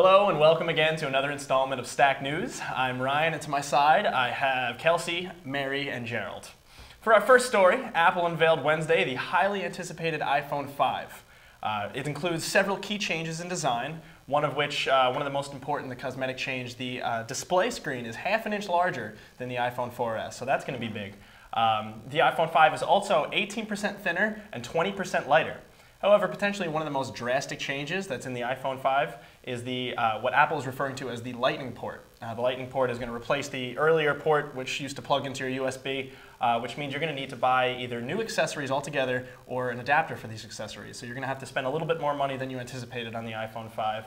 Hello and welcome again to another installment of STAC News. I'm Ryan, and to my side I have Kelsey, Mary, and Gerald. For our first story, Apple unveiled Wednesday the highly anticipated iPhone 5. It includes several key changes in design, one of which, one of the most important, the cosmetic change, the display screen is half an inch larger than the iPhone 4S, so that's going to be big. The iPhone 5 is also 18% thinner and 20% lighter. However, potentially one of the most drastic changes that's in the iPhone 5 is the what Apple is referring to as the Lightning port. The Lightning port is going to replace the earlier port, which used to plug into your USB, which means you're going to need to buy either new accessories altogether or an adapter for these accessories. So you're going to have to spend a little bit more money than you anticipated on the iPhone 5.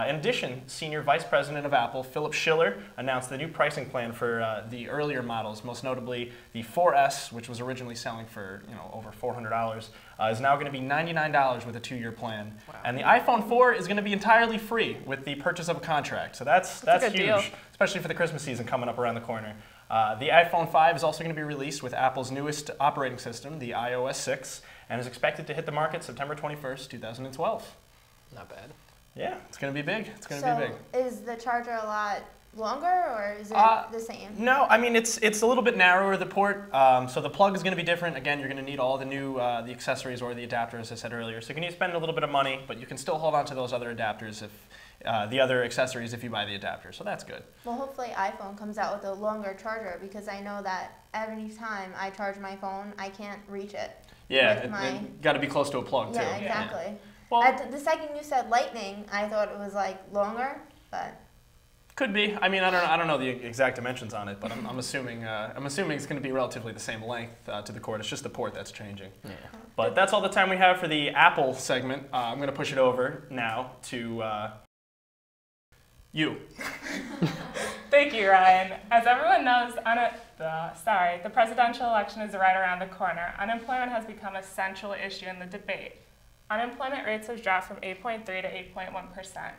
In addition, Senior Vice President of Apple, Philip Schiller, announced the new pricing plan for the earlier models, most notably the 4S, which was originally selling for over $400, is now going to be $99 with a 2-year plan. Wow. And the iPhone 4 is going to be entirely free with the purchase of a contract. So that's huge, deal, especially for the Christmas season coming up around the corner. The iPhone 5 is also going to be released with Apple's newest operating system, the iOS 6, and is expected to hit the market September 21st, 2012. Not bad. Yeah, it's going to be big. It's going to be big. Is the charger a lot longer, or is it the same? No, I mean it's a little bit narrower, the port. So the plug is going to be different. Again, you're going to need all the new the accessories or the adapter, as I said earlier. So you can need to spend a little bit of money, but you can still hold on to those other adapters if the other accessories if you buy the adapter. So that's good. Well, hopefully iPhone comes out with a longer charger, because I know that every time I charge my phone, I can't reach it. Yeah, it got to be close to a plug too. Yeah, exactly. Yeah. Well, the second you said Lightning, I thought it was like longer, but could be. I mean, I don't know the exact dimensions on it, but I'm assuming it's going to be relatively the same length to the cord. It's just the port that's changing. Yeah. But that's all the time we have for the Apple segment. I'm going to push it over now to you. Thank you, Ryan. As everyone knows, the presidential election is right around the corner. Unemployment has become a central issue in the debate. Unemployment rates have dropped from 8.3 to 8.1%.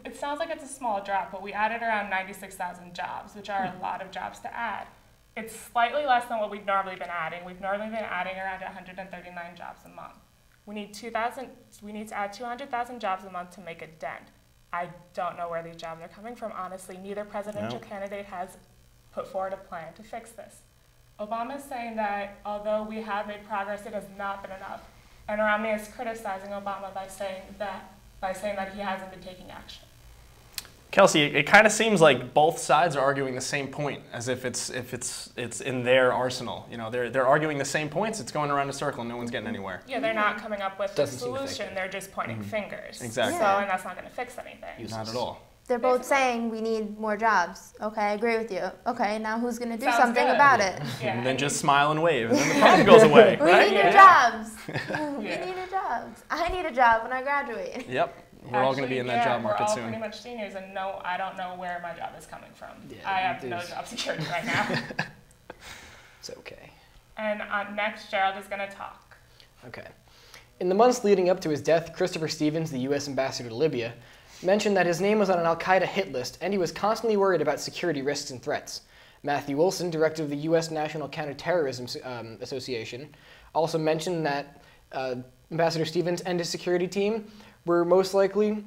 It sounds like it's a small drop, but we added around 96,000 jobs, which are a lot of jobs to add. It's slightly less than what we've normally been adding. We've normally been adding around 139 jobs a month. We need to add 200,000 jobs a month to make a dent. I don't know where these jobs are coming from, honestly. Neither presidential candidate has put forward a plan to fix this. Obama is saying that although we have made progress, it has not been enough. And Romney is criticizing Obama by saying that he hasn't been taking action. Kelsey, it kind of seems like both sides are arguing the same point, as if it's in their arsenal. They're arguing the same points. It's going around a circle, and no one's getting anywhere. Yeah, they're not coming up with a solution. They're just pointing fingers. Exactly. So, and that's not going to fix anything. Not at all. They're both saying we need more jobs. Okay, I agree with you. Okay, now who's going to do something about it? Yeah. And then just smile and wave, and then the problem goes away. We right? need jobs. We need jobs. I need a job when I graduate. Yep. We're all going to be in that job market soon. We're all pretty much seniors, and no, I don't know where my job is coming from. Yeah, I have no job security right now. It's okay. And next, Gerald is going to talk. Okay. In the months leading up to his death, Christopher Stevens, the U.S. ambassador to Libya, mentioned that his name was on an al-Qaeda hit list, and he was constantly worried about security risks and threats. Matthew Wilson, director of the U.S. National Counterterrorism Association, also mentioned that Ambassador Stevens and his security team were most likely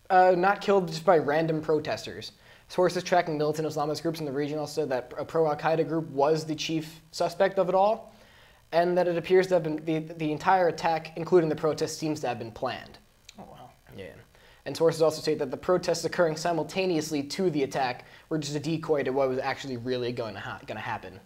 not killed just by random protesters. Sources tracking militant Islamist groups in the region also said that a pro-Al-Qaeda group was the chief suspect of it all, and that it appears to have been the entire attack, including the protests, seems to have been planned. Oh, wow. Yeah. And sources also state that the protests occurring simultaneously to the attack were just a decoy to what was actually really going to happen.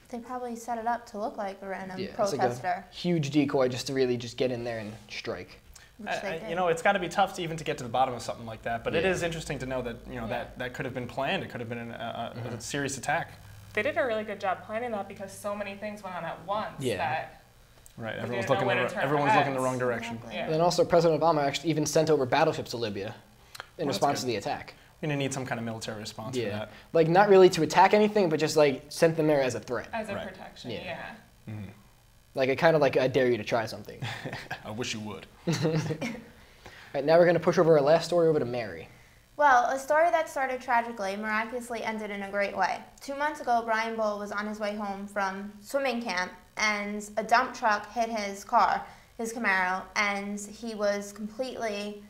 They probably set it up to look like a random protester. It's like a huge decoy just to really just get in there and strike. It's got to be tough to get to the bottom of something like that. But it is interesting to know that that could have been planned. It could have been a serious attack. They did a really good job planning that, because so many things went on at once. Yeah. Right, everyone's looking in the wrong direction. Exactly. Yeah. And then also President Obama actually even sent over battleships to Libya in response to the attack. We're going to need some kind of military response for that. Like, not really to attack anything, but just like sent them there as a threat. As a protection, yeah. Mm-hmm. Like, I kind of like, I dare you to try something. I wish you would. All right, now we're going to push over our last story over to Mary. Well, a story that started tragically miraculously ended in a great way. 2 months ago, Brian Bull was on his way home from swimming camp, and a dump truck hit his car, his Camaro, and he was completely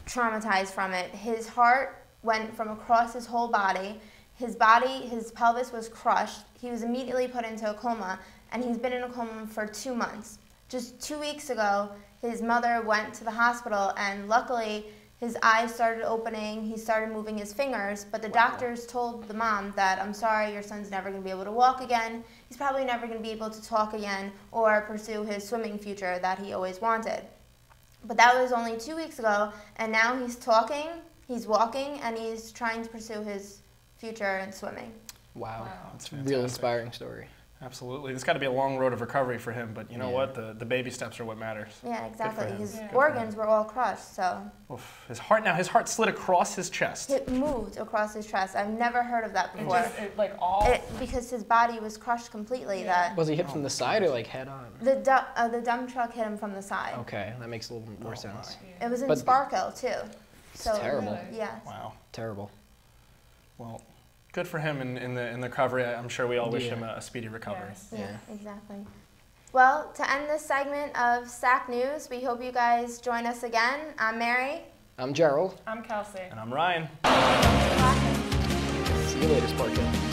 traumatized from it. His heart went from across his whole body. His pelvis was crushed. He was immediately put into a coma, and he's been in a coma for 2 months. Just 2 weeks ago, his mother went to the hospital, and luckily, his eyes started opening, he started moving his fingers, but the doctors told the mom that, I'm sorry, your son's never going to be able to walk again, he's probably never going to be able to talk again or pursue his swimming future that he always wanted. But that was only 2 weeks ago, and now he's talking, he's walking, and he's trying to pursue his future in swimming. Wow. That's a real inspiring story. Absolutely. It's got to be a long road of recovery for him, but you know what? The baby steps are what matters. Yeah, exactly. His Good organs were all crushed, so. Oof. His heart slid across his chest. It moved across his chest. I've never heard of that before. Because his body was crushed completely. That was he hit from the side or like head on? The dump truck hit him from the side. Okay, that makes a little more sense. It was in Sparkle too. So terrible. Yeah. Wow. Terrible. Well, good for him in the recovery. I'm sure we all wish him a speedy recovery. Yes. Yeah, exactly. Well, to end this segment of STAC News, we hope you guys join us again. I'm Mary. I'm Gerald. I'm Kelsey. And I'm Ryan. See you later, Sparkle.